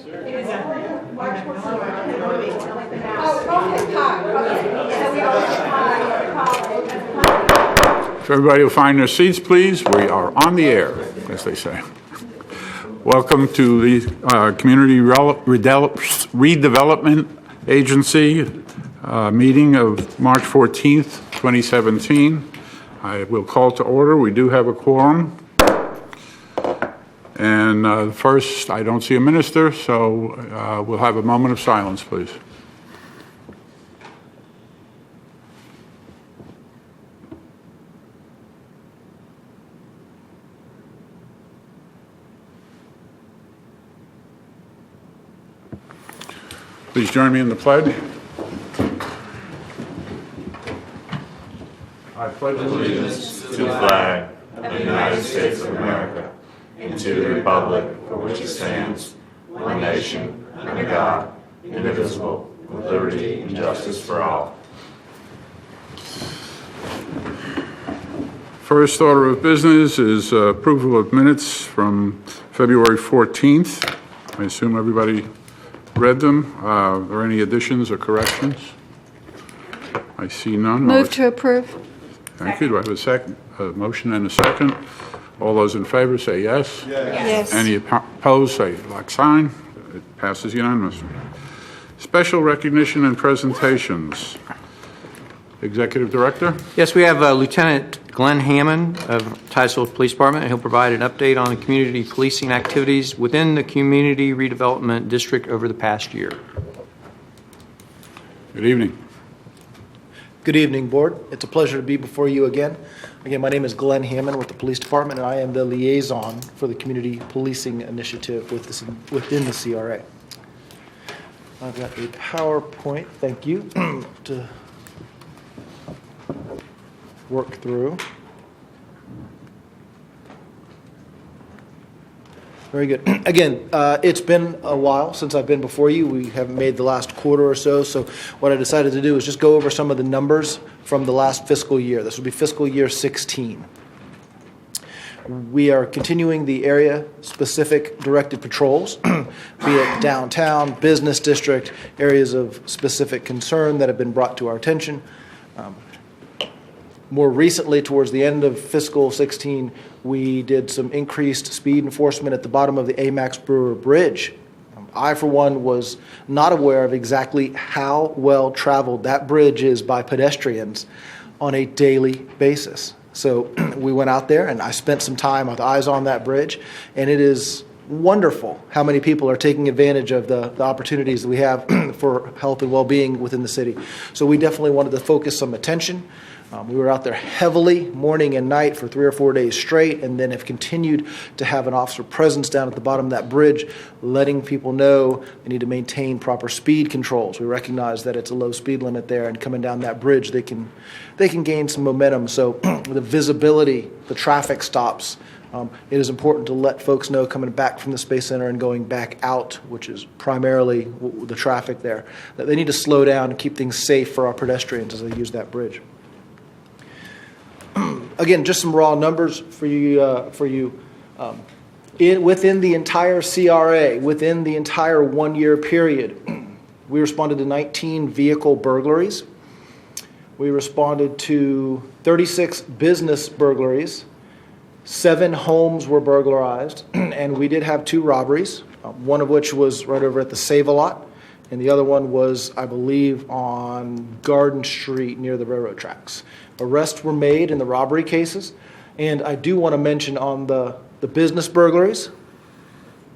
If everybody will find their seats, please. We are on the air, as they say. Welcome to the Community Redevelopment Agency meeting of March 14th, 2017. I will call to order. We do have a quorum. And first, I don't see a minister, so we'll have a moment of silence, please. Please join me in the pledge. I pledge allegiance to the flag of the United States of America and to the republic for which it stands, one nation, under God, indivisible, with liberty and justice for all. First order of business is approval of minutes from February 14th. I assume everybody read them. Are there any additions or corrections? I see none. Move to approve. Thank you. Do I have a second? A motion and a second. All those in favor say yes. Yes. Any opposed say like sign. It passes unanimously. Special recognition and presentations. Executive Director? Yes, we have Lieutenant Glenn Hammond of Titusville Police Department, and he'll provide an update on the community policing activities within the Community Redevelopment District over the past year. Good evening. Good evening, Board. It's a pleasure to be before you again. Again, my name is Glenn Hammond with the Police Department, and I am the liaison for the Community Policing Initiative within the CRA. I've got a PowerPoint, thank you, to work through. Very good. Again, it's been a while since I've been before you. We haven't made the last quarter or so. So what I decided to do is just go over some of the numbers from the last fiscal year. This will be fiscal year 16. We are continuing the area-specific directed patrols, be it downtown, business district, areas of specific concern that have been brought to our attention. More recently, towards the end of fiscal 16, we did some increased speed enforcement at the bottom of the Amex Brewer Bridge. I, for one, was not aware of exactly how well traveled that bridge is by pedestrians on a daily basis. So we went out there and I spent some time with eyes on that bridge, and it is wonderful how many people are taking advantage of the opportunities that we have for health and well-being within the city. So we definitely wanted to focus some attention. We were out there heavily morning and night for 3 or 4 days straight, and then have continued to have an officer presence down at the bottom of that bridge, letting people know they need to maintain proper speed controls. We recognize that it's a low speed limit there, and coming down that bridge, they can gain some momentum. So the visibility, the traffic stops, it is important to let folks know coming back from the Space Center and going back out, which is primarily the traffic there, that they need to slow down and keep things safe for our pedestrians as they use that bridge. Again, just some raw numbers for you. Within the entire CRA, within the entire 1-year period, we responded to 19 vehicle burglaries. We responded to 36 business burglaries. 7 homes were burglarized, and we did have 2 robberies, one of which was right over at the Save-A-Lot, and the other one was, I believe, on Garden Street near the railroad tracks. Arrests were made in the robbery cases, and I do want to mention on the business burglaries,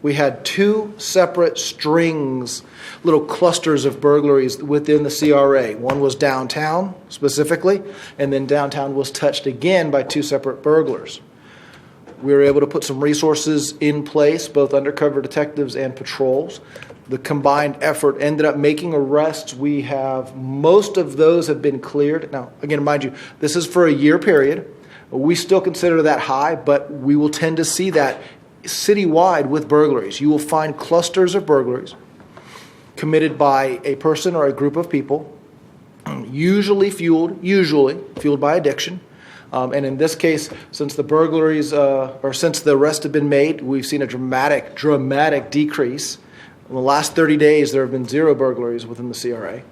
we had 2 separate strings, little clusters of burglaries within the CRA. One was downtown specifically, and then downtown was touched again by 2 separate burglars. We were able to put some resources in place, both undercover detectives and patrols. The combined effort ended up making arrests. We have, most of those have been cleared. Now, again, mind you, this is for a year period. We still consider that high, but we will tend to see that citywide with burglaries. You will find clusters of burglaries committed by a person or a group of people, usually fueled by addiction. And in this case, since the burglaries, or since the arrests have been made, we've seen a dramatic decrease In the last 30 days, there have been 0 burglaries within the CRA,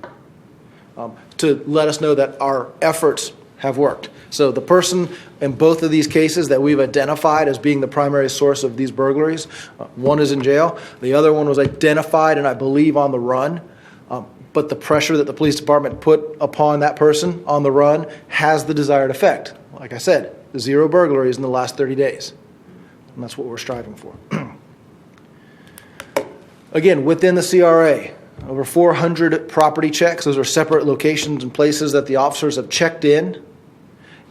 to let us know that our efforts have worked. So the person in both of these cases that we've identified as being the primary source of these burglaries, one is in jail, the other one was identified and I believe on the run. But the pressure that the police department put upon that person on the run has the desired effect. Like I said, 0 burglaries in the last 30 days. And that's what we're striving for. Again, within the CRA, over 400 property checks. Those are separate locations and places that the officers have checked in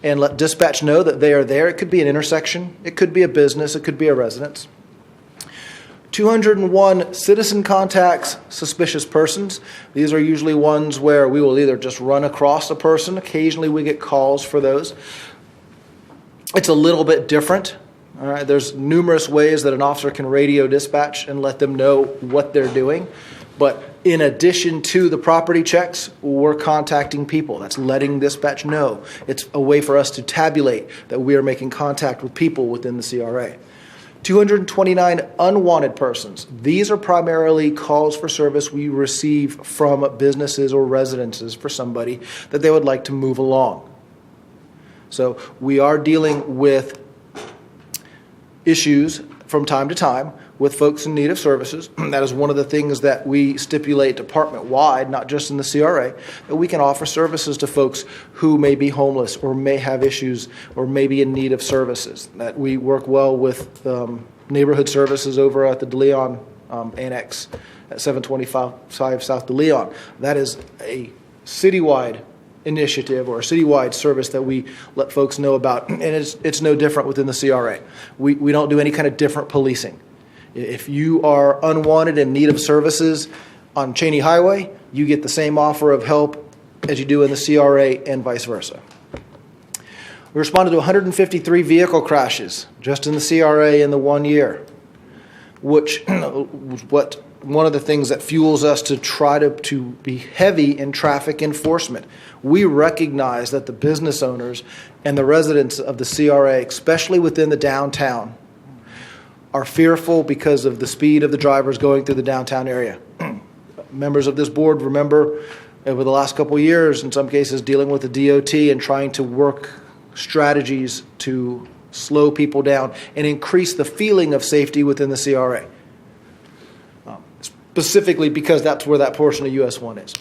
and let dispatch know that they are there. It could be an intersection. It could be a business. It could be a residence. 201 citizen contacts, suspicious persons. These are usually ones where we will either just run across a person. Occasionally we get calls for those. It's a little bit different. All right, there's numerous ways that an officer can radio dispatch and let them know what they're doing. But in addition to the property checks, we're contacting people. That's letting dispatch know. It's a way for us to tabulate that we are making contact with people within the CRA. 229 unwanted persons. These are primarily calls for service we receive from businesses or residences for somebody that they would like to move along. So we are dealing with issues from time to time with folks in need of services. That is one of the things that we stipulate department-wide, not just in the CRA, that we can offer services to folks who may be homeless or may have issues or may be in need of services. That we work well with neighborhood services over at the DeLeon Annex at 725 South DeLeon. That is a citywide initiative or a citywide service that we let folks know about, and it's no different within the CRA. We don't do any kind of different policing. If you are unwanted in need of services on Cheney Highway, you get the same offer of help as you do in the CRA and vice versa. We responded to 153 vehicle crashes just in the CRA in the 1 year, which was one of the things that fuels us to try to be heavy in traffic enforcement. We recognize that the business owners and the residents of the CRA, especially within the downtown, are fearful because of the speed of the drivers going through the downtown area. Members of this board remember over the last couple of years, in some cases, dealing with the DOT and trying to work strategies to slow people down and increase the feeling of safety within the CRA. Specifically because that's where that portion of US 1 is.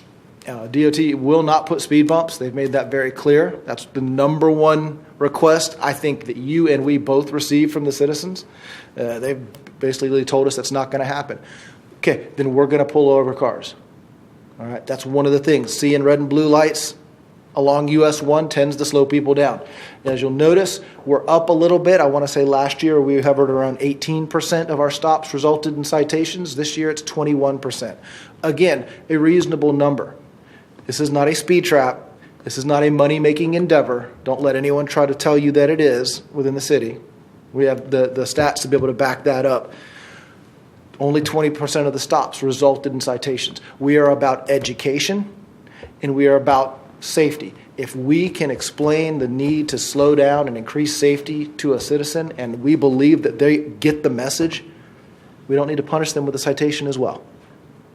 DOT will not put speed bumps. They've made that very clear. That's the number one request I think that you and we both receive from the citizens. They've basically told us that's not going to happen. Okay, then we're going to pull over cars. All right, that's one of the things. Seeing red and blue lights along US 1 tends to slow people down. As you'll notice, we're up a little bit. I want to say last year we hovered around 18% of our stops resulted in citations. This year it's 21%. Again, a reasonable number. This is not a speed trap. This is not a money-making endeavor. Don't let anyone try to tell you that it is within the city. We have the stats to be able to back that up. Only 20% of the stops resulted in citations. We are about education, and we are about safety. If we can explain the need to slow down and increase safety to a citizen, and we believe that they get the message, we don't need to punish them with a citation as well.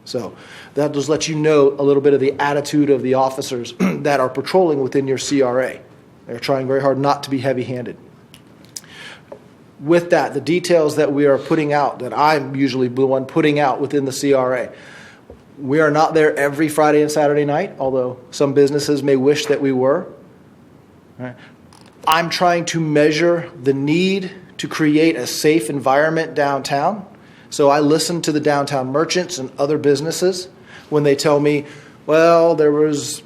So that just lets you know a little bit of the attitude of the officers that are patrolling within your CRA. They're trying very hard not to be heavy-handed. With that, the details that we are putting out, that I'm usually the one putting out within the CRA, we are not there every Friday and Saturday night, although some businesses may wish that we were. Right. I'm trying to measure the need to create a safe environment downtown. So I listen to the downtown merchants and other businesses when they tell me, well, there was,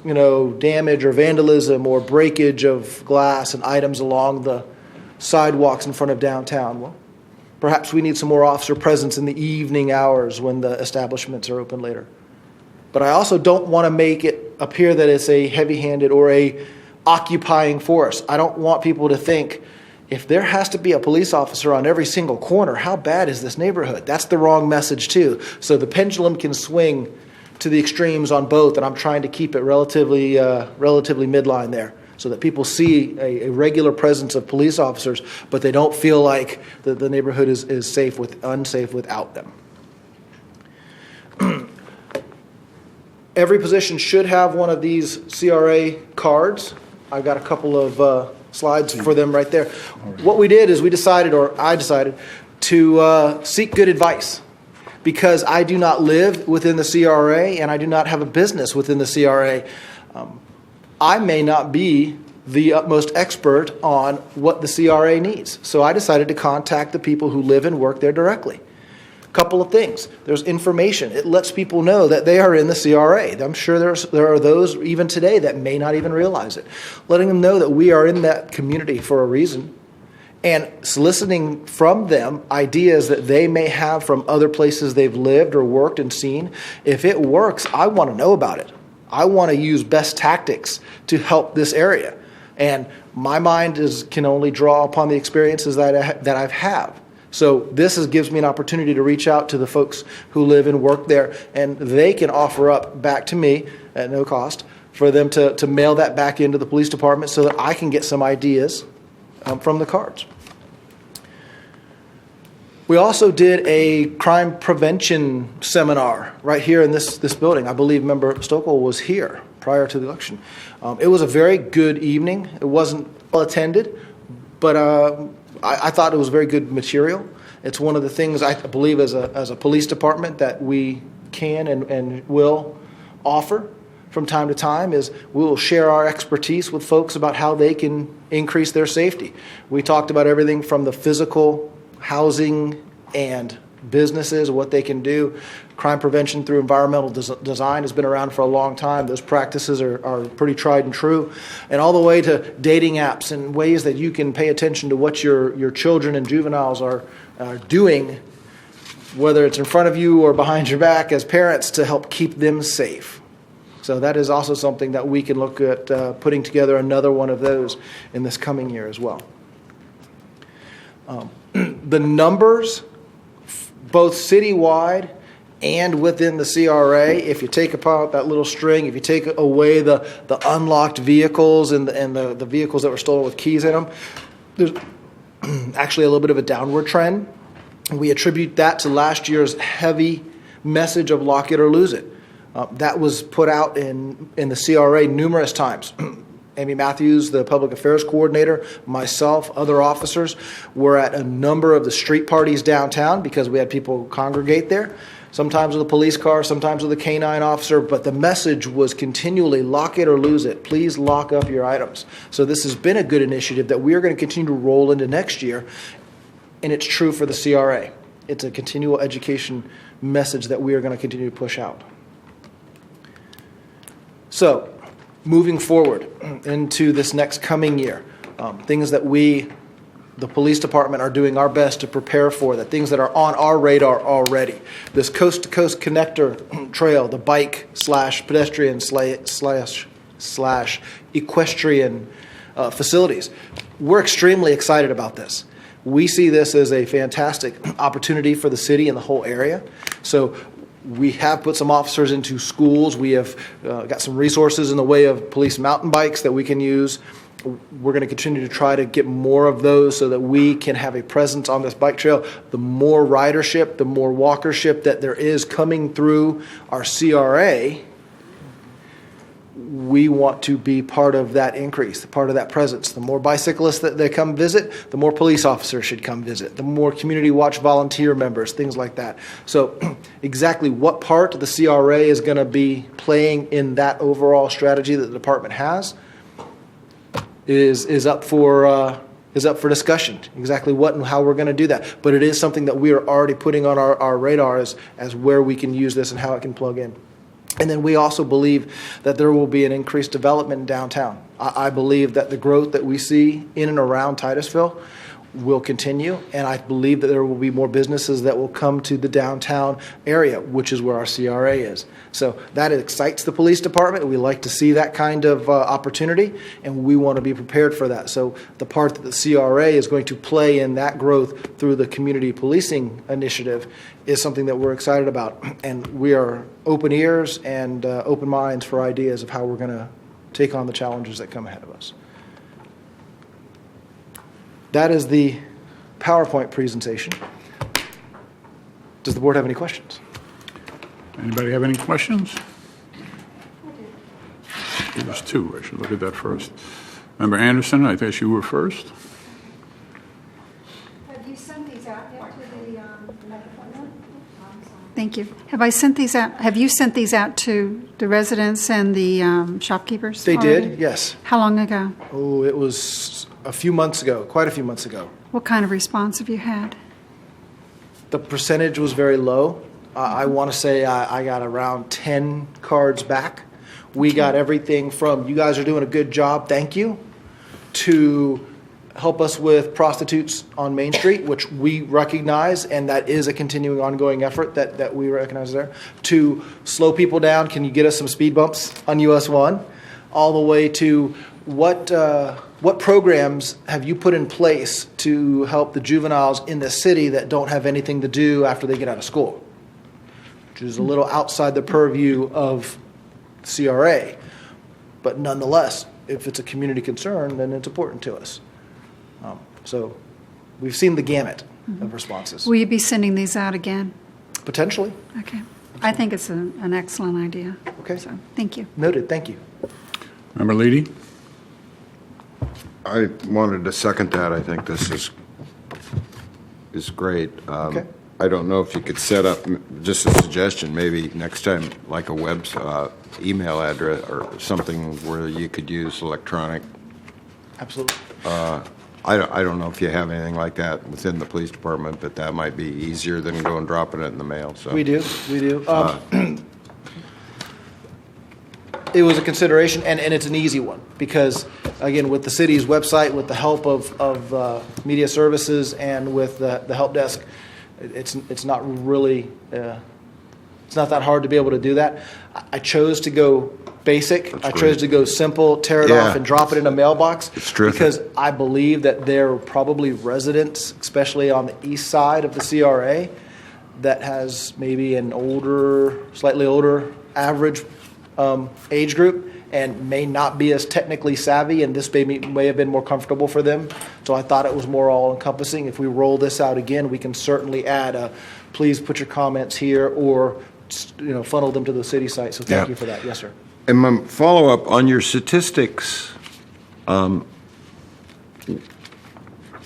damage or vandalism or breakage of glass and items along the sidewalks in front of downtown. Well, perhaps we need some more officer presence in the evening hours when the establishments are open later. But I also don't want to make it appear that it's a heavy-handed or a occupying force. I don't want people to think, if there has to be a police officer on every single corner, how bad is this neighborhood? That's the wrong message too. So the pendulum can swing to the extremes on both, and I'm trying to keep it relatively midline there so that people see a regular presence of police officers, but they don't feel like the neighborhood is unsafe without them. Every position should have one of these CRA cards. I've got a couple of slides for them right there. What we did is I decided to seek good advice, because I do not live within the CRA and I do not have a business within the CRA. I may not be the utmost expert on what the CRA needs. So I decided to contact the people who live and work there directly. Couple of things. There's information. It lets people know that they are in the CRA. I'm sure there are those even today that may not even realize it. Letting them know that we are in that community for a reason, and soliciting from them ideas that they may have from other places they've lived or worked and seen. If it works, I want to know about it. I want to use best tactics to help this area. And my mind can only draw upon the experiences that I've had. So this gives me an opportunity to reach out to the folks who live and work there, and they can offer up back to me at no cost for them to mail that back into the police department so that I can get some ideas from the cards. We also did a crime prevention seminar right here in this building. I believe Member Stokel was here prior to the election. It was a very good evening. It wasn't well attended, but I thought it was very good material. It's one of the things I believe as a police department that we can and will offer from time to time is we will share our expertise with folks about how they can increase their safety. We talked about everything from the physical, housing, and businesses, what they can do. Crime prevention through environmental design has been around for a long time. Those practices are pretty tried and true. And all the way to dating apps and ways that you can pay attention to what your children and juveniles are doing, whether it's in front of you or behind your back as parents, to help keep them safe. So that is also something that we can look at putting together another one of those in this coming year as well. The numbers, both citywide and within the CRA, if you take apart that little string, if you take away the unlocked vehicles and the vehicles that were stolen with keys in them, there's actually a little bit of a downward trend. We attribute that to last year's heavy message of lock it or lose it. That was put out in the CRA numerous times. Amy Matthews, the public affairs coordinator, myself, other officers were at a number of the street parties downtown because we had people congregate there, sometimes with a police car, sometimes with a canine officer, but the message was continually lock it or lose it. Please lock up your items. So this has been a good initiative that we are going to continue to roll into next year, and it's true for the CRA. It's a continual education message that we are going to continue to push out. So, moving forward into this next coming year, things that we, the police department, are doing our best to prepare for, the things that are on our radar already. This coast-to-coast connector trail, the bike / pedestrian / equestrian facilities. We're extremely excited about this. We see this as a fantastic opportunity for the city and the whole area. So we have put some officers into schools. We have got some resources in the way of police mountain bikes that we can use. We're going to continue to try to get more of those so that we can have a presence on this bike trail. The more ridership, the more walkership that there is coming through our CRA, we want to be part of that increase, part of that presence. The more bicyclists that they come visit, the more police officers should come visit, the more community watch volunteer members, things like that. So exactly what part the CRA is going to be playing in that overall strategy that the department has is up for discussion, exactly what and how we're going to do that. But it is something that we are already putting on our radar as where we can use this and how it can plug in. And then we also believe that there will be an increased development in downtown. I believe that the growth that we see in and around Titusville will continue, and I believe that there will be more businesses that will come to the downtown area, which is where our CRA is. So that excites the police department. We like to see that kind of opportunity, and we want to be prepared for that. So the part that the CRA is going to play in that growth through the community policing initiative is something that we're excited about, and we are open ears and open minds for ideas of how we're going to take on the challenges that come ahead of us. That is the PowerPoint presentation. Does the board have any questions? Anybody have any questions? There's two. I should look at that first. Member Anderson, I guess you were first. Have you sent these out yet to the Thank you. Have you sent these out to the residents and the shopkeepers? They already? did, yes. How long ago? Oh, it was a few months ago, quite a few months ago. What kind of response have you had? The percentage was very low. I want to say I got around 10 cards back. We got everything from, you guys are doing a good job, thank you, to help us with prostitutes on Main Street, which we recognize, and that is a continuing ongoing effort that we recognize there, to slow people down, can you get us some speed bumps on US 1, all the way to what programs have you put in place to help the juveniles in the city that don't have anything to do after they get out of school, which is a little outside the purview of CRA, but nonetheless, if it's a community concern, then it's important to us. So we've seen the gamut of responses. Will you be sending these out again? Potentially. Okay. I think it's an excellent idea. Okay. So, thank you. Noted. Thank you. Member Leedy? I wanted to second that. I think this is great. Okay. I don't know if you could set up, just a suggestion, maybe next time, like a email address or something where you could use electronic. Absolutely. I don't know if you have anything like that within the police department, but that might be easier than going dropping it in the mail. So We do. It was a consideration, and it's an easy one because, again, with the city's website, with the help of media services, and with the help desk, it's not really it's not that hard to be able to do that. I chose to go basic. That's I great. chose to go simple, tear it Yeah. off, and drop it in a mailbox. It's terrific. Because I believe that there are probably residents, especially on the east side of the CRA, that has maybe an slightly older average age group and may not be as technically savvy, and this may have been more comfortable for them. So I thought it was more all-encompassing. If we roll this out again, we can certainly add please put your comments here, or funnel them to the city site. So thank Yeah. you for that. Yes, sir. And my follow-up on your statistics,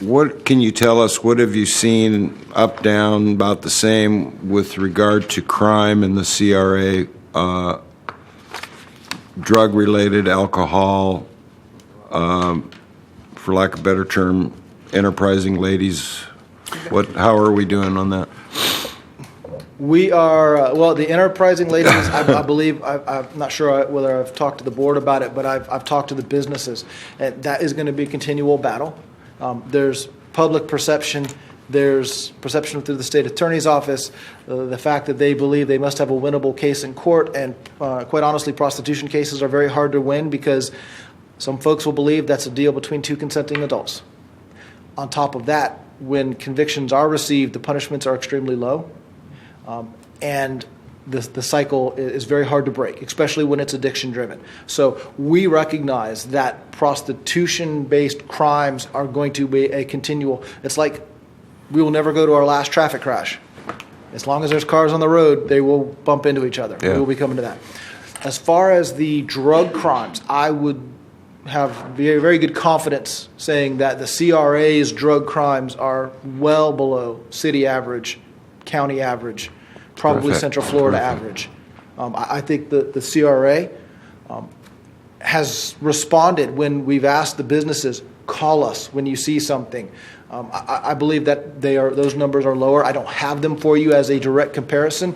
what can you tell us? What have you seen up, down, about the same with regard to crime in the CRA, drug-related, alcohol, for lack of a better term, enterprising ladies? How are we doing on that? We are, the enterprising ladies, I believe, I'm not sure whether I've talked to the board about it, but I've talked to the businesses. And that is going to be a continual battle. There's public perception. There's perception through the state attorney's office, the fact that they believe they must have a winnable case in court. And quite honestly, prostitution cases are very hard to win because some folks will believe that's a deal between two consenting adults. On top of that, when convictions are received, the punishments are extremely low. And the cycle is very hard to break, especially when it's addiction-driven. So we recognize that prostitution-based crimes are going to be a continual. It's like we will never go to our last traffic crash. As long as there's cars on the road, they will bump into each other. Yeah. We will be coming to that. As far as the drug crimes, I would have very, very good confidence saying that the CRA's drug crimes are well below city average, county average, probably Terrific. Central Florida Terrific. average. I think the CRA has responded when we've asked the businesses, call us when you see something. I believe that those numbers are lower. I don't have them for you as a direct comparison,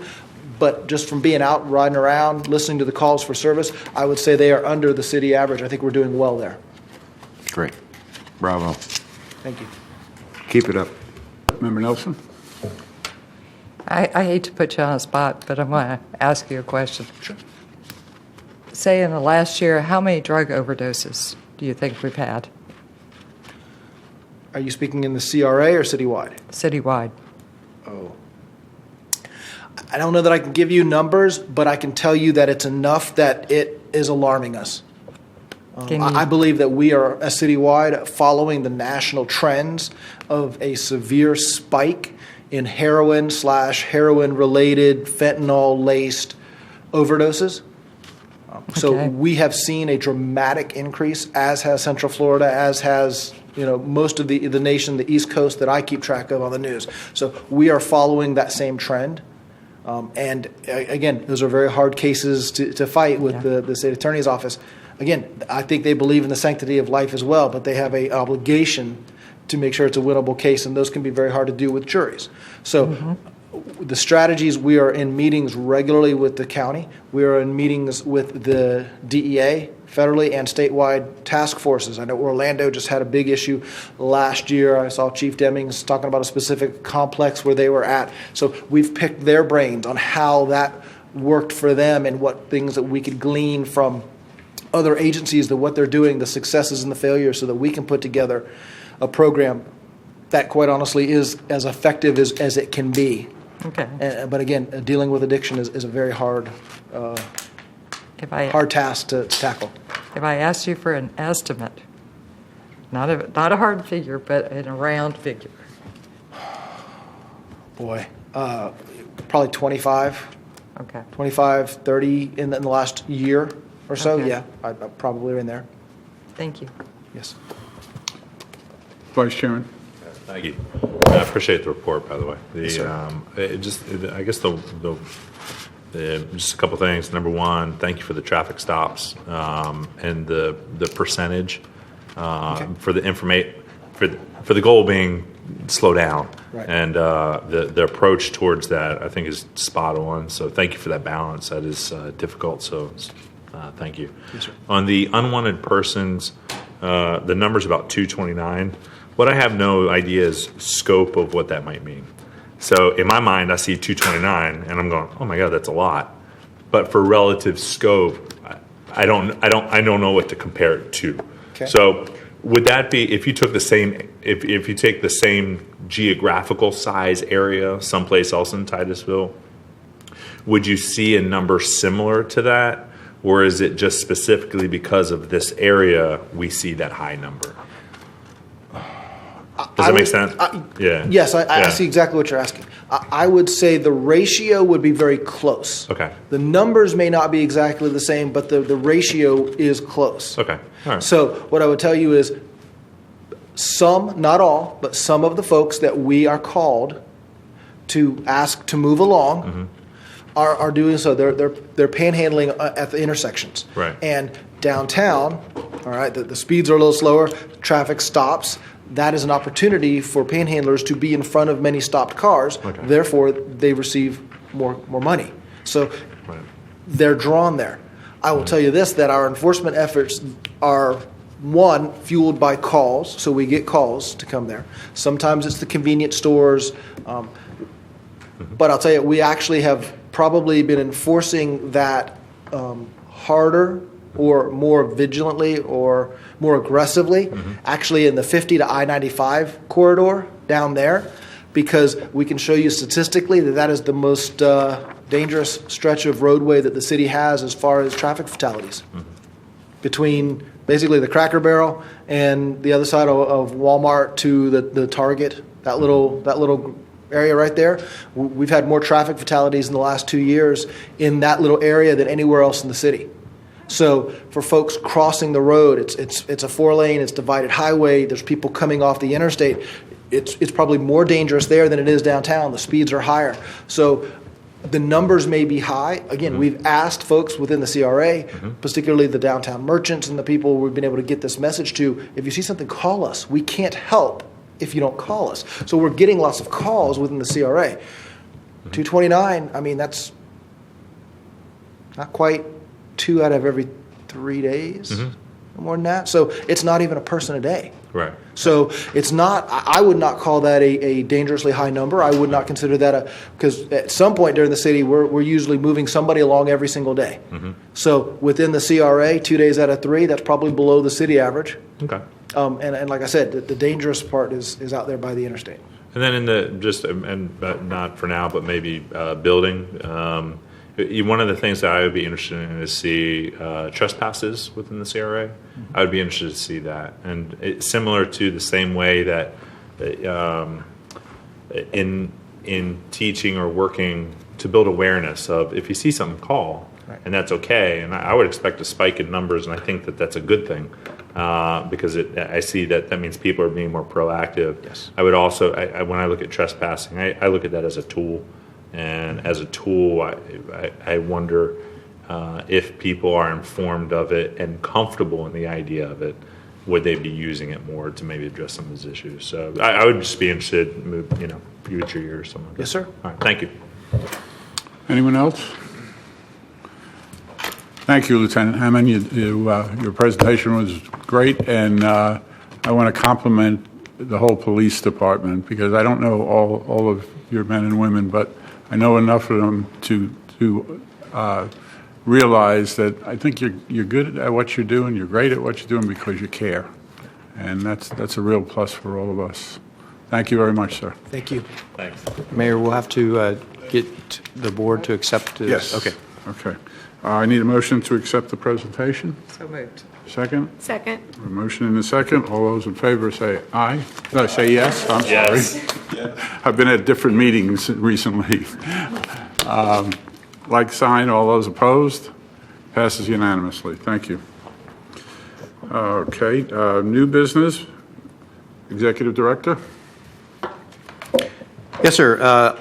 but just from being out, riding around, listening to the calls for service, I would say they are under the city average. I think we're doing well there. Great. Bravo. Thank you. Keep it up. Member Nelson? I hate to put you on a spot, but I'm going to ask you a question. Sure. Say in the last year, how many drug overdoses do you think we've had Are you speaking in the CRA or citywide? citywide? Oh. I don't know that I can give you numbers, but I can tell you that it's enough that it is alarming us. Can you- I believe that we are, citywide, following the national trends of a severe spike in heroin/heroin-related, fentanyl-laced overdoses. So Okay. we have seen a dramatic increase, as has Central Florida, as has most of the nation, the East Coast that I keep track of on the news. So we are following that same trend. And again, those are very hard cases to fight with the state attorney's office. Again, I think they believe in the sanctity of life as well, but they have an obligation to make sure it's a winnable case, and those can be very hard to do with juries. So the strategies, we are in meetings regularly with the county. We are in meetings with the DEA, federally and statewide task forces. I know Orlando just had a big issue last year. I saw Chief Demings talking about a specific complex where they were at. So we've picked their brains on how that worked for them and what things that we could glean from other agencies, that what they're doing, the successes and the failures, so that we can put together a program that, quite honestly, is as effective as it can be. Okay. But again, dealing with addiction is a very hard task to tackle. If I asked you for an estimate, not a hard figure, but in a round figure. Boy, probably 25, Okay. 25, 30 in the last year or so. Okay. Yeah, I'm probably in there. Thank you. Yes. Vice Chairman? Thank you. I appreciate the report, by the way. I guess just a couple things. Number one, thank you for the traffic stops and the percentage for the goal being slow down. Right. And the approach towards that, I think, is spot on. So thank you for that balance. That is difficult. So thank you. Yes, sir. On the unwanted persons, the number's about 229. What I have no idea is scope of what that might mean. So in my mind, I see 229, and I'm going, "Oh my God, that's a lot." But for relative scope, I don't know what to compare it to. Okay. So would that be if you took the same if you take the same geographical size area someplace else in Titusville, would you see a number similar to that, or is it just specifically because of this area we see that high number? Does that make sense? Yeah. Yes, I Yeah. see exactly what you're asking. I would say the ratio would be very close. Okay. The numbers may not be exactly the same, but the ratio is close. Okay. All right. So what I would tell you is some, not all, but some of the folks that we are called to ask to move along are doing so. They're panhandling at the intersections. Right. And downtown, all right, the speeds are a little slower, traffic stops. That is an opportunity for panhandlers to be in front of many stopped cars. Okay. Therefore, they receive more money. So Right. they're drawn there. I will tell you this, that our enforcement efforts are, one, fueled by calls, so we get calls to come there. Sometimes it's the convenience stores. But I'll tell you, we actually have probably been enforcing that harder or more vigilantly or more aggressively, actually in the 50 to I-95 corridor down there, because we can show you statistically that is the most dangerous stretch of roadway that the city has as far as traffic fatalities. Between basically the Cracker Barrel and the other side of Walmart to the Target, that little area right there, we've had more traffic fatalities in the last 2 years in that little area than anywhere else in the city. So for folks crossing the road, it's a 4-lane, it's divided highway. There's people coming off the interstate. It's probably more dangerous there than it is downtown. The speeds are higher. So the numbers may be high. Again, we've asked folks within the CRA, particularly the downtown merchants and the people we've been able to get this message to, if you see something, call us. We can't help if you don't call us. So we're getting lots of calls within the CRA. 229, I mean, that's not quite 2 out of every 3 days, more than that. So it's not even a person a day. Right. So it's not, I would not call that a dangerously high number. I would not consider that because at some point during the city, we're usually moving somebody along every single day. So within the CRA, 2 days out of 3, that's probably below the city average. Okay. And like I said, the dangerous part is out there by the interstate. And then in not for now, but maybe building. One of the things that I would be interested in is see trespasses within the CRA. I would be interested to see that, and it's similar to the same way that in in teaching or working to build awareness of if you see something, call, and that's okay. And I would expect a spike in numbers, and I think that that's a good thing because I see that means people are being more proactive. Yes. I would also, when I look at trespassing, I look at that as a tool, and as a tool, I wonder if people are informed of it and comfortable in the idea of it, would they be using it more to maybe address some of those issues? So I would just be interested, future year or something like that. Yes, sir. All right, thank you. Anyone else? Thank you, Lieutenant Hammond. Your presentation was great, and I want to compliment the whole police department because I don't know all of your men and women, but I know enough of them to realize that I think you're good at what you're doing. You're great at what you're doing because you care, and that's a real plus for all of us. Thank you very much, sir. Thank you. Thanks. Mayor, we'll have to get the board to accept this. Yes. Okay. Okay. I need a motion to accept the presentation. So moved. Second? Second. A motion and a second. All those in favor say aye. No, say yes. I'm sorry. Yes. I've been at different meetings recently. Like sign, all those opposed? Passes unanimously. Thank you. Okay, new business. Executive Director? Yes, sir.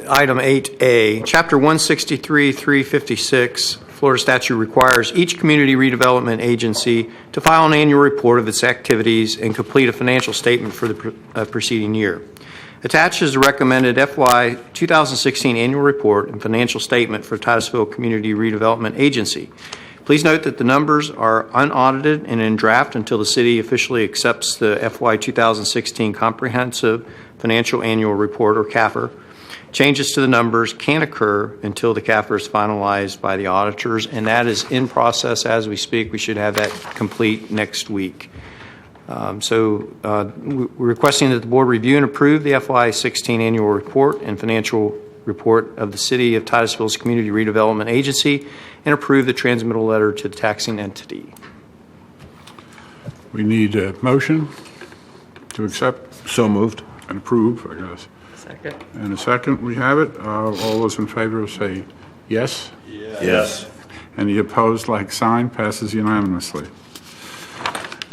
Item 8A, Chapter 163, 356, Florida statute requires each community redevelopment agency to file an annual report of its activities and complete a financial statement for the preceding year. Attached is the recommended FY 2016 annual report and financial statement for Titusville Community Redevelopment Agency. Please note that the numbers are unaudited and in draft until the city officially accepts the FY 2016 Comprehensive Financial Annual Report, or CAFR. Changes to the numbers can occur until the CAFR is finalized by the auditors, and that is in process as we speak. We should have that complete next week. We're requesting that the board review and approve the FY16 annual report and financial report of the City of Titusville's Community Redevelopment Agency and approve the transmittal letter to the taxing entity. We need a motion to accept So moved. and approve, I guess. Second. And a second, we have it. All those in favor say yes. Yes. Any opposed, like sign, passes unanimously.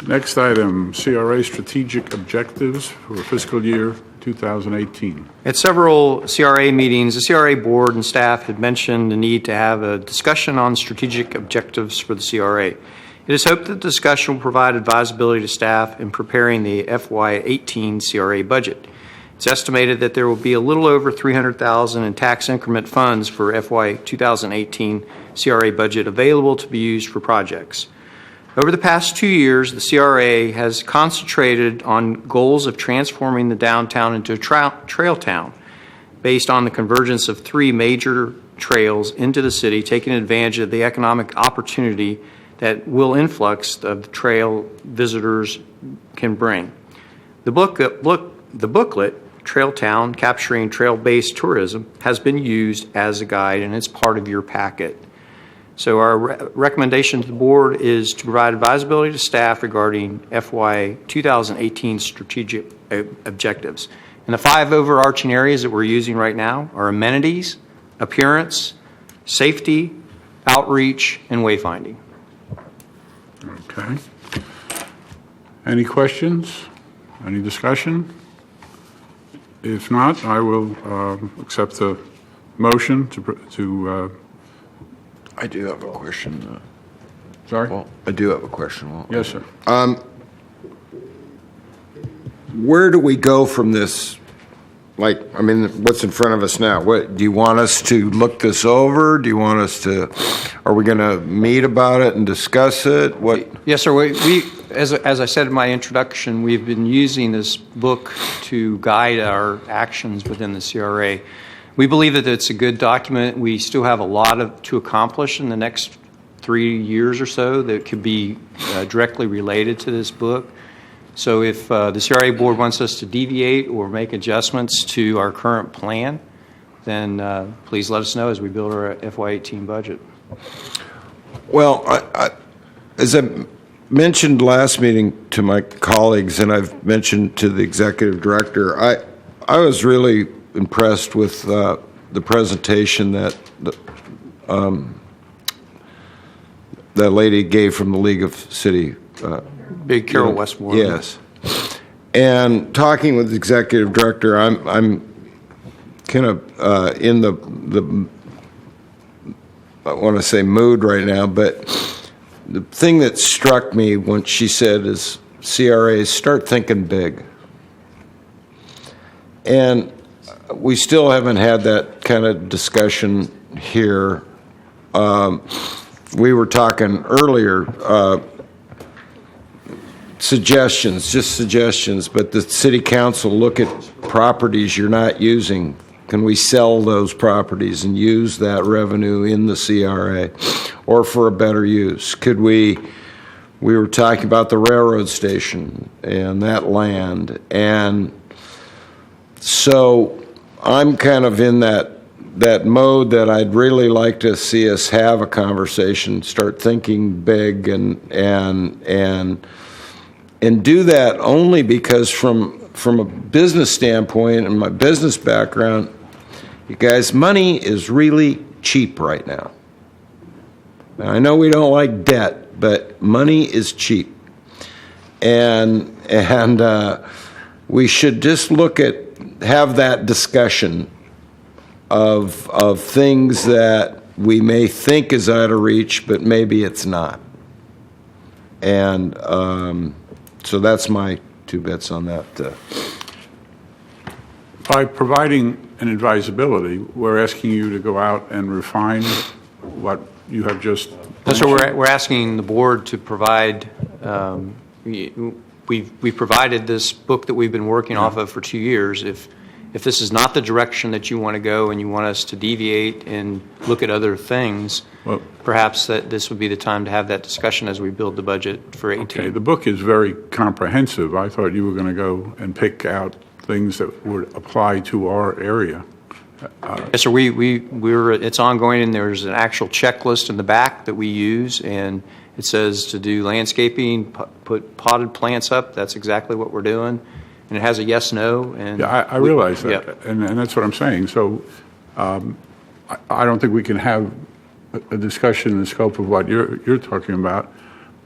Next item, CRA strategic objectives for fiscal year 2018. At several CRA meetings, the CRA board and staff had mentioned the need to have a discussion on strategic objectives for the CRA. It is hoped that the discussion will provide advisability to staff in preparing the FY18 CRA budget. It's estimated that there will be a little over $300,000 in tax increment funds for FY 2018 CRA budget available to be used for projects. Over the past 2 years, the CRA has concentrated on goals of transforming the downtown into a trail town based on the convergence of 3 major trails into the city, taking advantage of the economic opportunity that will influx of the trail visitors can bring. The booklet, Trail Town, Capturing Trail-Based Tourism, has been used as a guide, and it's part of your packet. So our recommendation to the board is to provide advisability to staff regarding FY 2018 strategic objectives. And the 5 overarching areas that we're using right now are amenities, appearance, safety, outreach, and wayfinding. Okay. Any questions? Any discussion? If not, I will accept the motion to I do have a question. sorry? Well, I do have a question. Well, Yes, sir. where do we go from this? Like, I mean, what's in front of us now? What do you want us to look this over? Do you want us to? Are we going to meet about it and discuss it? What? Yes, sir. We as I said in my introduction, we've been using this book to guide our actions within the CRA. We believe that it's a good document. We still have a lot to accomplish in the next 3 years or so that could be directly related to this book. So if the CRA board wants us to deviate or make adjustments to our current plan, then please let us know as we build our FY18 budget. Well, as I mentioned last meeting to my colleagues, and I've mentioned to the executive director, I was really impressed with the presentation that that lady gave from the League of City. Big Carol Westmore. Yes. And talking with the executive director, I'm kind of in the I want to say mood right now, but the thing that struck me when she said is CRAs start thinking big. And we still haven't had that kind of discussion here. We were talking earlier, suggestions, but the city council look at properties you're not using. Can we sell those properties and use that revenue in the CRA or for a better use? Could we were talking about the railroad station and that land. And so I'm kind of in that mode that I'd really like to see us have a conversation, start thinking big and do that only because from a business standpoint and my business background, you guys, money is really cheap right now. Now, I know we don't like debt, but money is cheap. And we should just have that discussion of things that we may think is out of reach, but maybe it's not. And so that's my 2 bits on that. By providing an advisability, we're asking you to go out and refine what you have just. So we're asking the board to provide. We provided this book that we've been working off of for 2 years. If this is not the direction that you want to go and you want us to deviate and look at other things, well, perhaps that this would be the time to have that discussion as we build the budget for 18. Okay, the book is very comprehensive. I thought you were going to go and pick out things that would apply to our area. Yes, sir. It's ongoing, and there's an actual checklist in the back that we use, and it says to do landscaping, put potted plants up. That's exactly what we're doing. And it has a yes, no. And yeah, I realize that, yeah. and that's what I'm saying. So I don't think we can have a discussion in the scope of what you're talking about,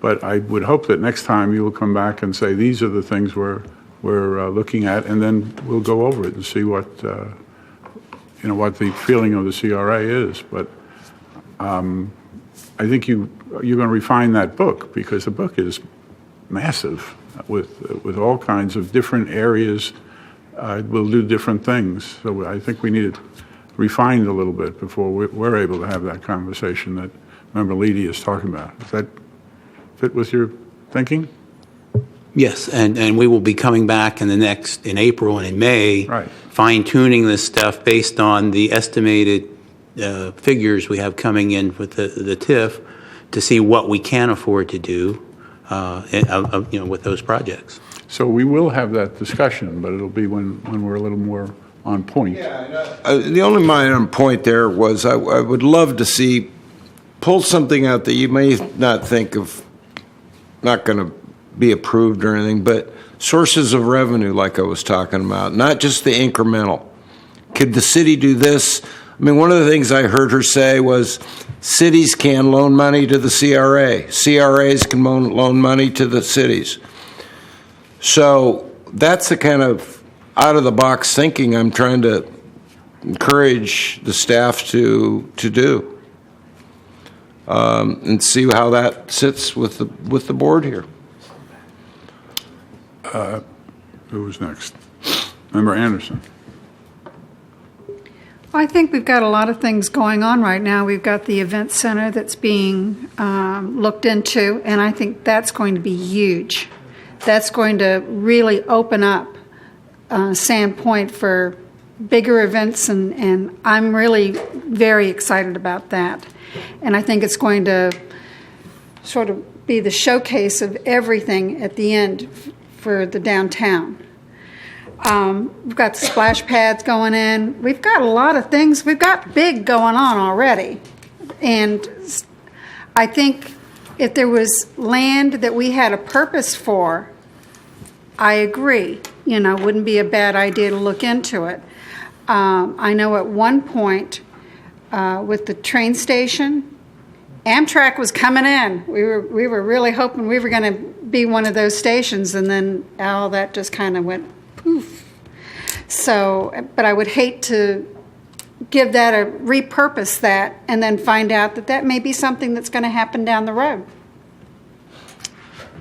but I would hope that next time you will come back and say, these are the things we're looking at, and then we'll go over it and see what what the feeling of the CRA is. But I think you're going to refine that book, because the book is massive with all kinds of different areas. We'll do different things. So I think we need it refined a little bit before we're able to have that conversation that Member Leedy is talking about. Does that fit with your thinking? Yes, and we will be coming back in April and in May, right, fine-tuning this stuff based on the estimated figures we have coming in with the TIF to see what we can afford to do, with those projects. So we will have that discussion, but it'll be when we're a little more on point. Yeah, the only minor point there was I would love to pull something out that you may not think of, not going to be approved or anything, but sources of revenue like I was talking about, not just the incremental. Could the city do this? I mean, one of the things I heard her say was cities can loan money to the CRA. CRAs can loan money to the cities. So that's the kind of out-of-the-box thinking I'm trying to encourage the staff to do, and see how that sits with the board here. Who was next? Member Anderson. I think we've got a lot of things going on right now. We've got the event center that's being looked into, and I think that's going to be huge. That's going to really open up Sandpoint for bigger events, and I'm really very excited about that. And I think it's going to sort of be the showcase of everything at the end for the downtown. We've got the splash pads going in. We've got a lot of things. We've got big going on already. And I think if there was land that we had a purpose for, I agree. Wouldn't be a bad idea to look into it. I know at one point with the train station, Amtrak was coming in. We were really hoping we were going to be one of those stations, and then all that just kind of went poof. So, but I would hate to repurpose that and then find out that may be something that's going to happen down the road.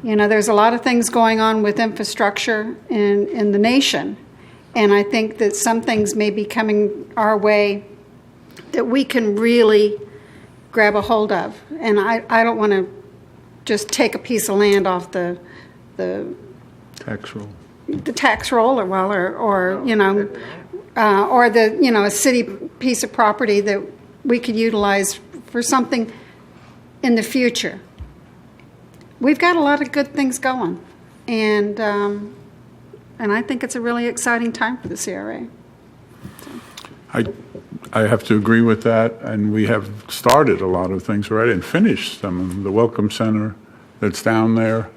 You know, there's a lot of things going on with infrastructure in the nation, and I think that some things may be coming our way that we can really grab a hold of. And I don't want to just take a piece of land off the Tax roll. the tax roll, or you know, or the, you know, a city piece of property that we could utilize for something in the future. We've got a lot of good things going, and I think it's a really exciting time for the CRA. I have to agree with that, and we have started a lot of things already and finished some. The Welcome Center that's down there.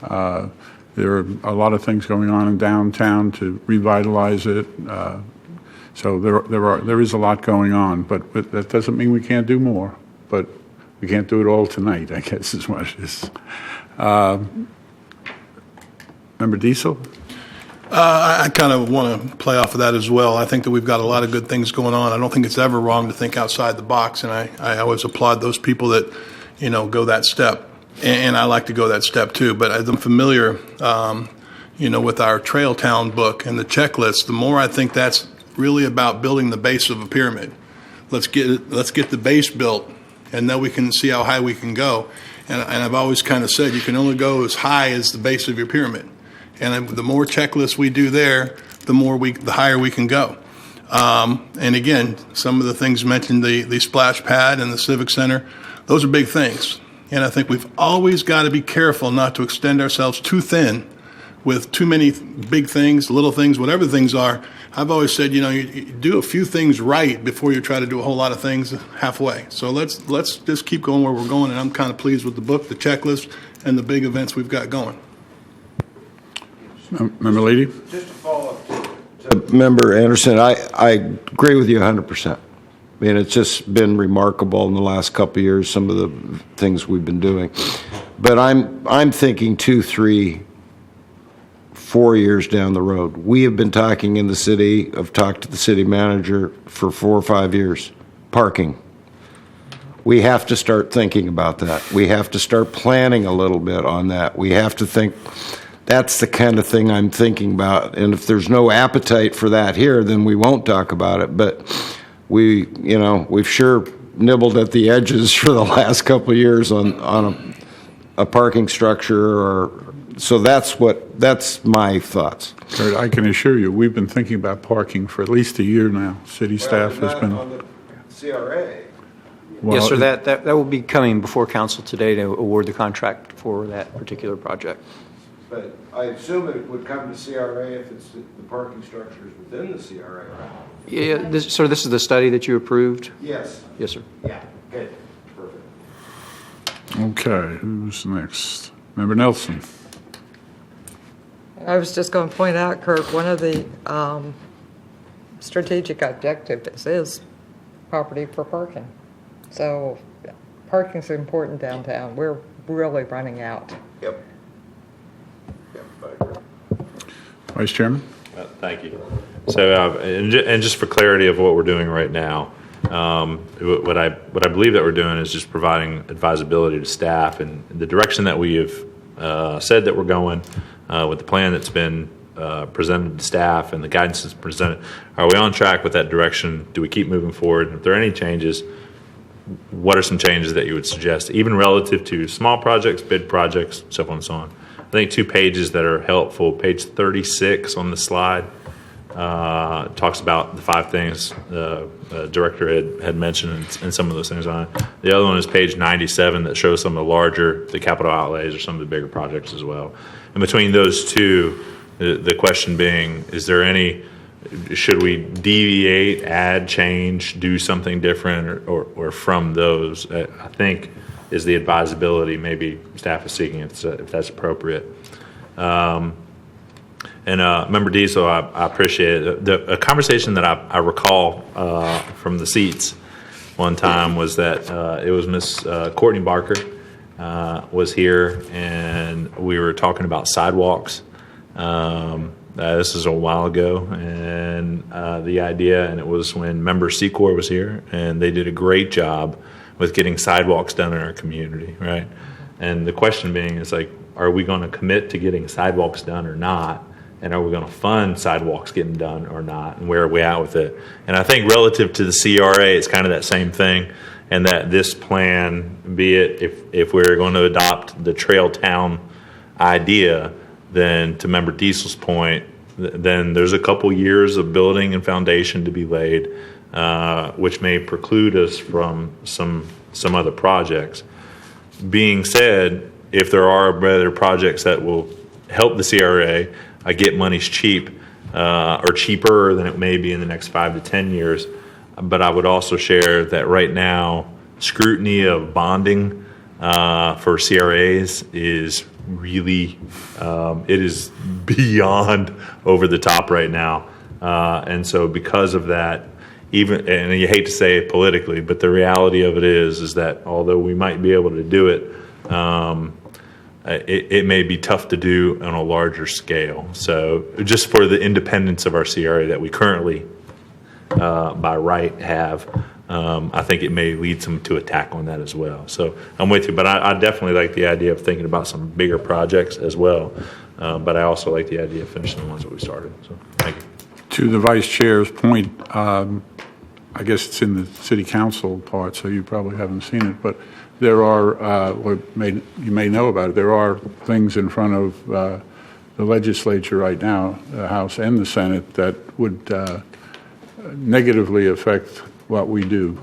There are a lot of things going on in downtown to revitalize it. So there is a lot going on, but that doesn't mean we can't do more. But we can't do it all tonight, I guess, is what it is. Member Diesel? I kind of want to play off of that as well. I think that we've got a lot of good things going on. I don't think it's ever wrong to think outside the box, and I always applaud those people that, you know, go that step. And I like to go that step too. But as I'm familiar, you know, with our Trail Town book and the checklist, the more I think that's really about building the base of a pyramid. Let's get the base built, and then we can see how high we can go. And I've always kind of said you can only go as high as the base of your pyramid. And the more checklists we do there, the higher we can go. And again, some of the things mentioned, the splash pad and the civic center, those are big things. And I think we've always got to be careful not to extend ourselves too thin with too many big things, little things, whatever things are. I've always said, you know, you do a few things right before you try to do a whole lot of things halfway. So let's just keep going where we're going. And I'm kind of pleased with the book, the checklist, and the big events we've got going. Member Leedy? Just to follow up to Member Anderson, I agree with you 100%. I mean, it's just been remarkable in the last couple of years, some of the things we've been doing. But I'm thinking 2, 3, 4 years down the road. We have been talking in the city, I've talked to the city manager for 4 or 5 years, parking. We have to start thinking about that. We have to start planning a little bit on that. We have to think. That's the kind of thing I'm thinking about. And if there's no appetite for that here, then we won't talk about it. But we've sure nibbled at the edges for the last couple of years on a parking structure. So that's my thoughts. Kurt, I can assure you, we've been thinking about parking for at least a year now. City staff has been. On the CRA. Well, Yes, sir, that will be coming before council today to award the contract for that particular project. But I assume it would come to CRA if it's the parking structures within the CRA, right? Yeah, this is the study that you approved? Yes. Yes, sir. Yeah, good, perfect. Okay, who's next? Member Nelson? I was just going to point out, Kirk, one of the strategic objectives is property for parking. So parking's important downtown. We're really running out. Yep. Vice Chairman? Thank you. So, and just for clarity of what we're doing right now, what I believe that we're doing is just providing advisability to staff and the direction that we have said that we're going with the plan that's been presented to staff and the guidance that's presented. Are we on track with that direction? Do we keep moving forward? If there are any changes, what are some changes that you would suggest, even relative to small projects, bid projects, so on and so on? I think 2 pages that are helpful. Page 36 on the slide talks about the 5 things the director had mentioned and some of those things on it. The other one is page 97 that shows some of the capital outlays or some of the bigger projects as well. And between those two, the question being, should we deviate, add, change, do something different or from those? I think is the advisability maybe staff is seeking if that's appropriate. And And Member Diesel, I appreciate it. A conversation that I recall from the seats one time was that it was Miss Courtney Barker was here, and we were talking about sidewalks. This is a while ago, and the idea, and it was when Member Secor was here, and they did a great job with getting sidewalks done in our community, right? And the question being is like, are we going to commit to getting sidewalks done or not? And are we going to fund sidewalks getting done or not? And where are we at with it? And I think relative to the CRA, it's kind of that same thing. And that this plan, be it if we're going to adopt the Trail Town idea, then to Member Diesel's point, then there's a couple years of building and foundation to be laid, which may preclude us from some other projects. Being said, if there are other projects that will help the CRA, I get money's cheap or cheaper than it may be in the next 5 to 10 years. But I would also share that right now, scrutiny of bonding for CRAs is really, it is beyond over the top right now. And so because of that, even, and you hate to say it politically, but the reality of it is that although we might be able to do it, it may be tough to do on a larger scale. So just for the independence of our CRA that we currently, by right, have, I think it may lead some to attack on that as well. So I'm with you, but I definitely like the idea of thinking about some bigger projects as well. But I also like the idea of finishing the ones that we started. So thank you. To the vice chair's point, I guess it's in the city council part, so you probably haven't seen it, but there are, you may know about it, there are things in front of the legislature right now, the House and the Senate, that would negatively affect what we do.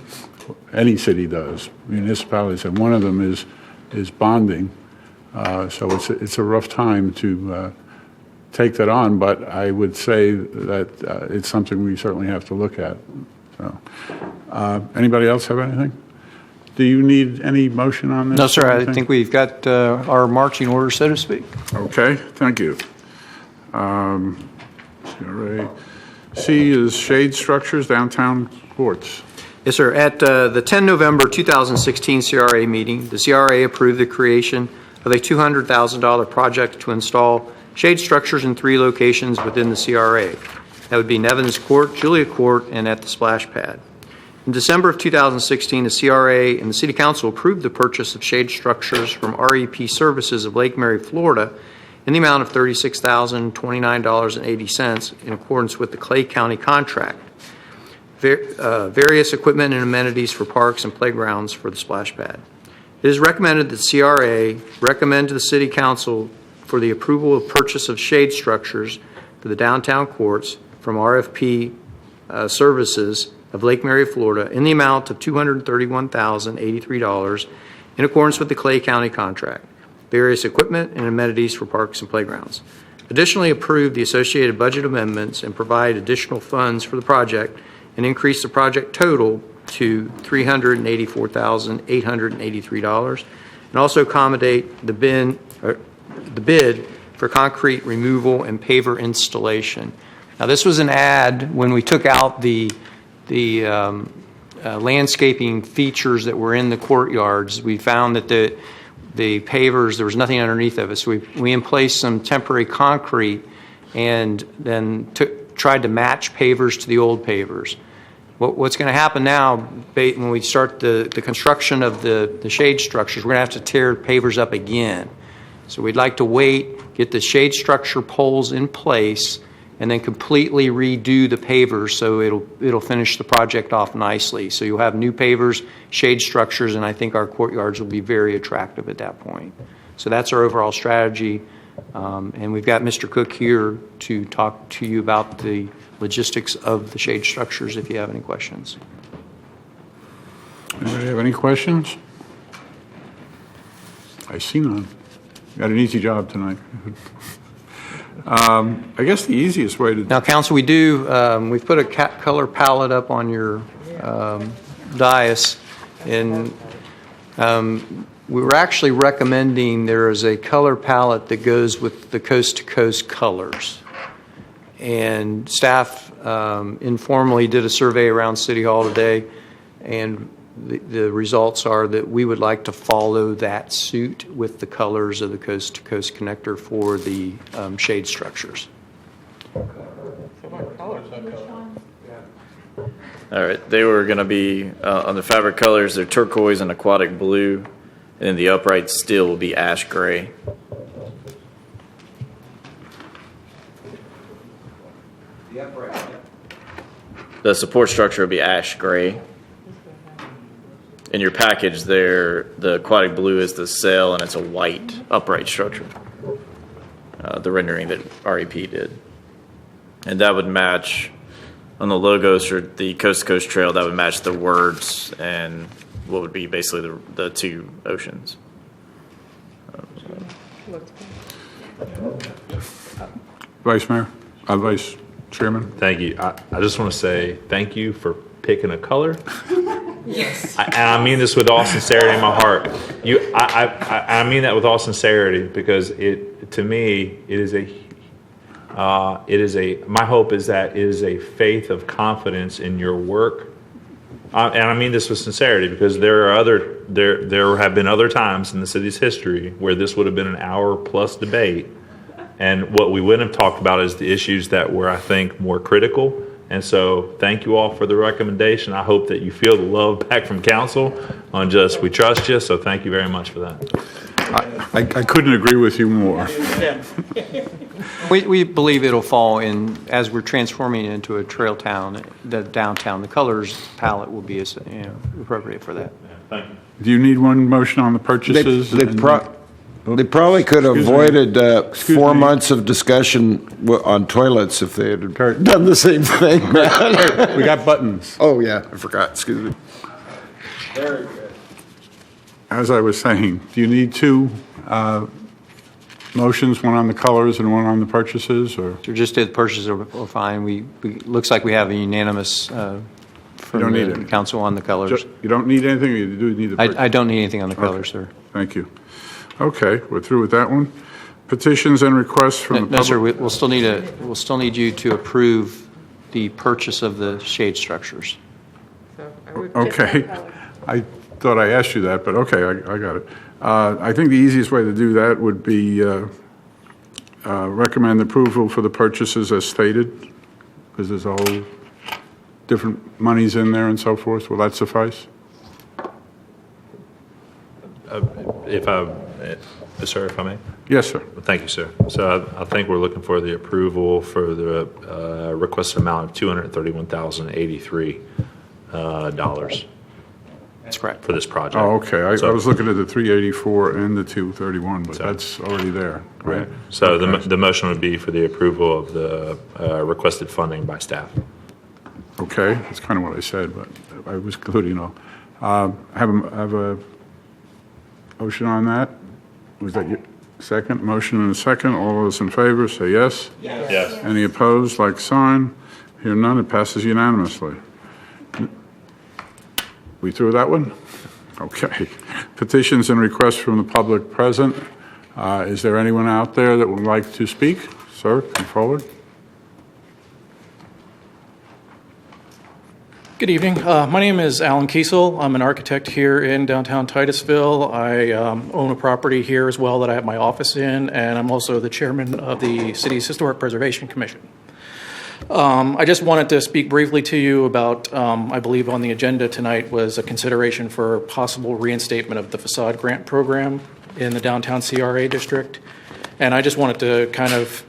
Any city does, municipalities, and one of them is bonding. So it's a rough time to take that on, but I would say that it's something we certainly have to look at. So, anybody else have anything? Do you need any motion on this? No, sir. I think we've got our marching order, so to speak. Okay, thank you. CRA. C is shade structures, downtown courts. Yes, sir. At the 10 November 2016 CRA meeting, the CRA approved the creation of a $200,000 project to install shade structures in 3 locations within the CRA. That would be Nevins Court, Julia Court, and at the splash pad. In December of 2016, the CRA and the City Council approved the purchase of shade structures from REP Services of Lake Mary, Florida, in the amount of $36,029.80 in accordance with the Clay County contract. Various equipment and amenities for parks and playgrounds for the splash pad. It is recommended that CRA recommend to the City Council for the approval of purchase of shade structures for the downtown courts from RFP Services of Lake Mary, Florida, in the amount of $231,083 in accordance with the Clay County contract. Various equipment and amenities for parks and playgrounds. Additionally, approve the associated budget amendments and provide additional funds for the project and increase the project total to $384,883 and also accommodate the bid for concrete removal and paver installation. Now, this was an add when we took out the landscaping features that were in the courtyards. We found that the pavers, there was nothing underneath of it. So we emplaced some temporary concrete and then tried to match pavers to the old pavers. What's going to happen now, when we start the construction of the shade structures, we're going to have to tear pavers up again. So we'd like to wait, get the shade structure poles in place, and then completely redo the pavers so it'll finish the project off nicely. So you'll have new pavers, shade structures, and I think our courtyards will be very attractive at that point. So that's our overall strategy. And we've got Mr. Cook here to talk to you about the logistics of the shade structures if you have any questions. Anybody have any questions? I see none. Got an easy job tonight. I guess the easiest way to... Now, Council, we do, we've put a color palette up on your dais, and we were actually recommending there is a color palette that goes with the coast-to-coast colors. And staff informally did a survey around City Hall today, and the results are that we would like to follow that suit with the colors of the coast-to-coast connector for the shade structures. All right, they were going to be on the fabric colors, they're turquoise and aquatic blue, and then the upright steel will be ash gray. The support structure will be ash gray. In your package there, the aquatic blue is the sail, and it's a white upright structure. The rendering that REP did. And that would match, on the logos for the Coast to Coast Trail, that would match the words and what would be basically the two oceans. Vice Chairman? Thank you. I just want to say thank you for picking a color. Yes. And I mean this with all sincerity in my heart. I mean that with all sincerity, because to me it is my hope is that it is a faith of confidence in your work. And I mean this with sincerity, because there have been other times in the city's history where this would have been an hour-plus debate, and what we wouldn't have talked about is the issues that were, I think, more critical. And so thank you all for the recommendation. I hope that you feel the love back from council on just, we trust you, so thank you very much for that. I couldn't agree with you more. We believe it'll fall in, as we're transforming it into a trail town, the downtown, the colors palette will be appropriate for that. Thank you. Do you need one motion on the purchases? They probably could have avoided 4 months of discussion on toilets if they had done the same thing. We got buttons. Oh, yeah, I forgot, excuse me. Very good. As I was saying, do you need two motions, one on the colors and one on the purchases, or? So just the purchases are fine. Looks like we have a unanimous from don't need the it. council on the colors. You don't need anything, or you do need the purchases? I don't need anything on the colors, sir. Thank you. Okay, we're through with that one. Petitions and requests from the public. No, sir, we'll still need you to approve the purchase of the shade structures. Okay. I thought I asked you that, but okay, I got it. I think the easiest way to do that would be recommend approval for the purchases as stated, because there's a whole different monies in there and so forth. Will that suffice? Sir, if I may? Yes, sir. Thank you, sir. So I think we're looking for the approval for the requested amount of $231,083 That's correct. for this project. Oh, okay. I So- was looking at the 384 and the 231, but that's already there, right? So Okay. the motion would be for the approval of the requested funding by staff. Okay, that's kind of what I said, but I was including all. Have a motion on that? Was that your second? Motion and a second. All those in favor, say yes. Yes. Any opposed, like sign. Hear none, it passes unanimously. We through that one? Okay. Petitions and requests from the public present. Is there anyone out there that would like to speak? Sir, come forward. Good evening. My name is Alan Kiesel. I'm an architect here in downtown Titusville. I own a property here as well that I have my office in, and I'm also the chairman of the city's Historic Preservation Commission. I just wanted to speak briefly to you about, I believe on the agenda tonight was a consideration for possible reinstatement of the facade grant program in the downtown CRA district. And I just wanted to kind of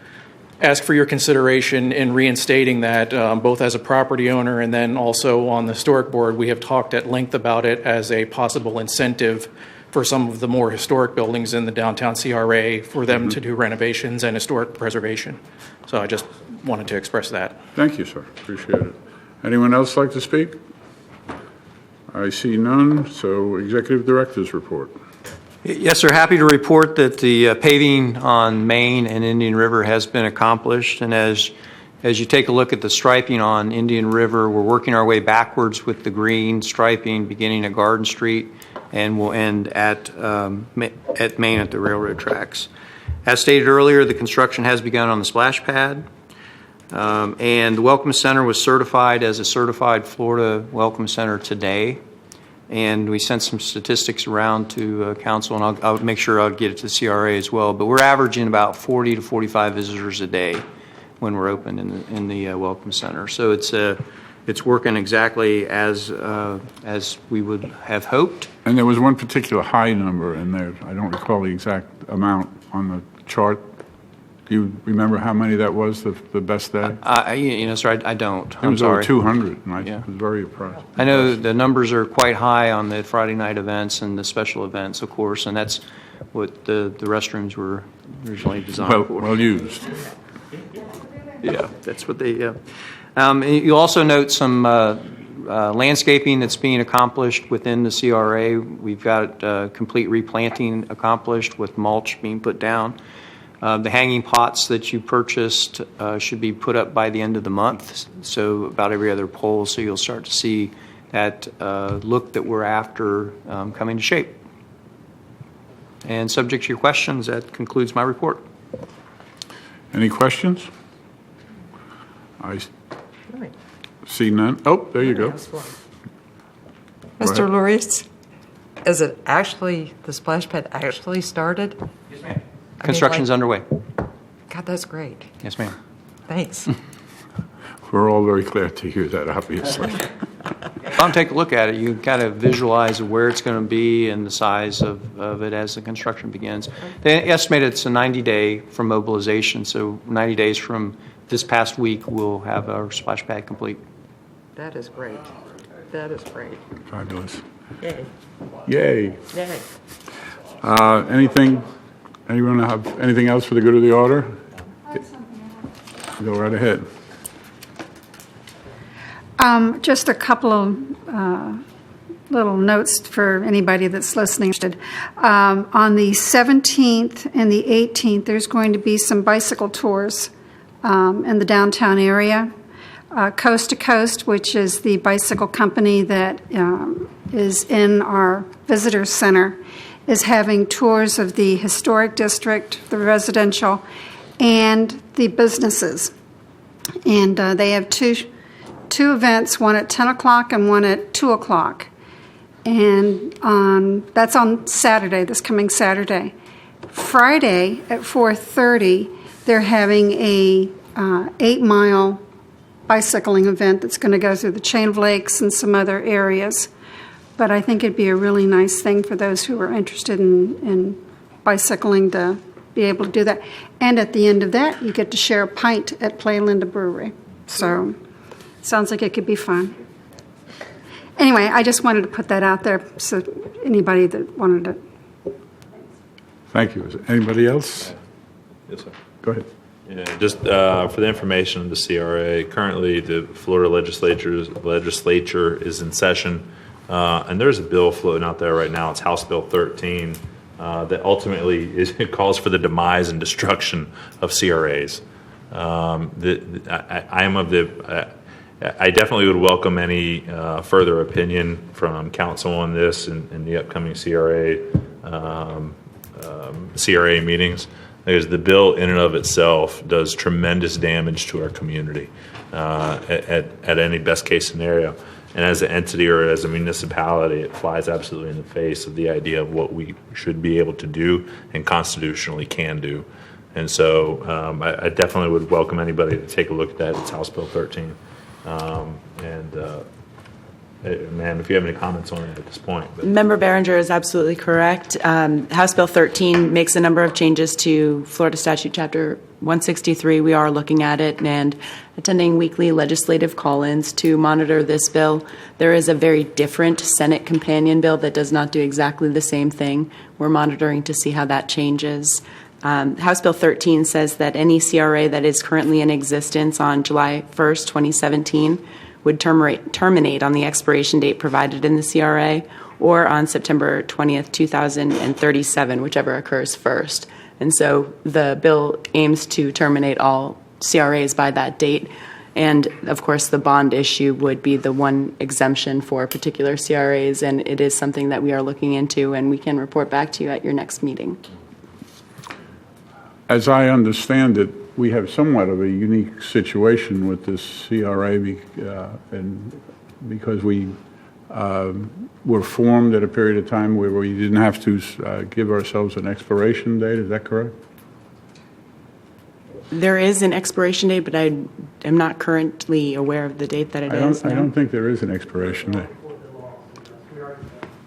ask for your consideration in reinstating that, both as a property owner and then also on the historic board. We have talked at length about it as a possible incentive for some of the more historic buildings in the downtown CRA for them to do renovations and historic preservation. So I just wanted to express that. Thank you, sir. Appreciate it. Anyone else like to speak? I see none, so Executive Director's report. Yes, sir. Happy to report that the paving on Main and Indian River has been accomplished. And as you take a look at the striping on Indian River, we're working our way backwards with the green striping beginning at Garden Street, and we'll end at Main at the railroad tracks. As stated earlier, the construction has begun on the splash pad. And the Welcome Center was certified as a certified Florida Welcome Center today. And we sent some statistics around to council, and I'll make sure I'll get it to the CRA as well. But we're averaging about 40 to 45 visitors a day when we're open in the Welcome Center. So it's working exactly as we would have hoped. And there was one particular high number in there. I don't recall the exact amount on the chart. Do you remember how many that was, the best day? Sir, I don't. It I'm was over sorry. 200, and I Yeah. was very impressed. I know the numbers are quite high on the Friday night events and the special events, of course, and that's what the restrooms were originally designed for. Well used. Yeah, that's what they, yeah. You also note some landscaping that's being accomplished within the CRA. We've got complete replanting accomplished with mulch being put down. The hanging pots that you purchased should be put up by the end of the month, so about every other pole, so you'll start to see that look that we're after coming to shape. And subject to your questions, that concludes my report. Any questions? I see none. Oh, there you go. Mr. Luis, is it actually, the splash pad actually started? Yes, ma'am. Construction's underway. God, that's great. Yes, ma'am. Thanks. We're all very glad to hear that, obviously. Come take a look at it. You can kind of visualize where it's going to be and the size of it as the construction begins. They estimate it's a 90-day from mobilization, so 90 days from this past week, we'll have our splash pad complete. That is great. That is great. Fabulous. Yay. Yay. Yay. Anyone have anything else for the good of the order? Go right ahead. Just a couple of little notes for anybody that's listening. On the 17th and the 18th, there's going to be some bicycle tours in the downtown area. Coast to Coast, which is the bicycle company that is in our visitor center, is having tours of the historic district, the residential, and the businesses. And they have two events, one at 10 o'clock and one at 2 o'clock. And that's on Saturday, this coming Saturday. Friday at 4:30, they're having a 8-mile bicycling event that's going to go through the chain of lakes and some other areas. But I think it'd be a really nice thing for those who are interested in bicycling to be able to do that. And at the end of that, you get to share a pint at Play Linda Brewery. So sounds like it could be fun. Anyway, I just wanted to put that out there so anybody that wanted to. Thank you. Is there anybody else? Yes, sir. Go ahead. Yeah, just for the information of the CRA, currently the Florida legislature is in session, and there's a bill floating out there right now. It's House Bill 13 that ultimately it calls for the demise and destruction of CRAs. I definitely would welcome any further opinion from council on this in the upcoming CRA meetings, because the bill in and of itself does tremendous damage to our community at any best case scenario. And as an entity or as a municipality, it flies absolutely in the face of the idea of what we should be able to do and constitutionally can do. And so I definitely would welcome anybody to take a look at that. It's House Bill 13. Ma'am, if you have any comments on it at this point. Member Behringer is absolutely correct. House Bill 13 makes a number of changes to Florida Statute Chapter 163. We are looking at it and attending weekly legislative call-ins to monitor this bill. There is a very different Senate companion bill that does not do exactly the same thing. We're monitoring to see how that changes. House Bill 13 says that any CRA that is currently in existence on July 1st, 2017 would terminate on the expiration date provided in the CRA or on September 20th, 2037, whichever occurs first. And so the bill aims to terminate all CRAs by that date. And, of course, the bond issue would be the one exemption for particular CRAs, and it is something that we are looking into, and we can report back to you at your next meeting. As I understand it, we have somewhat of a unique situation with this CRA, and because we were formed at a period of time where we didn't have to give ourselves an expiration date. Is that correct? There is an expiration date, but I am not currently aware of the date that it is. I don't think there is an expiration date.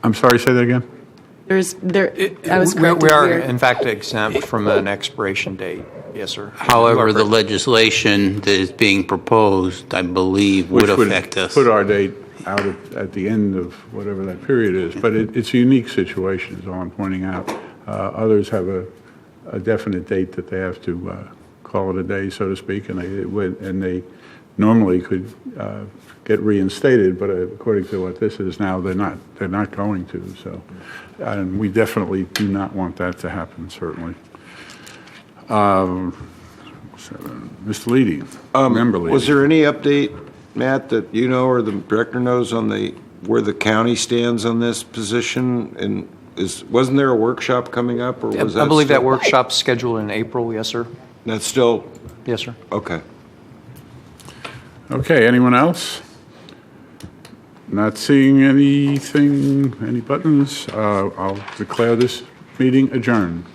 I'm sorry, say that again? I was corrected. We are, in fact, exempt from an expiration date. Yes, sir. However, the legislation that is being proposed, I believe, would affect us. Put our date out at the end of whatever that period is. But it's a unique situation, is all I'm pointing out. Others have a definite date that they have to call it a day, so to speak, and they normally could get reinstated, but according to what this is now, they're not going to. So, and we definitely do not want that to happen, certainly. Mr. Leedy, member Leedy. Was there any update, Matt, that you know or the director knows on where the county stands on this position? And wasn't there a workshop coming up, or was that? I believe that workshop's scheduled in April. Yes, sir. That's still. Yes, sir. Okay. Okay, anyone else? Not seeing anything, any buttons. I'll declare this meeting adjourned.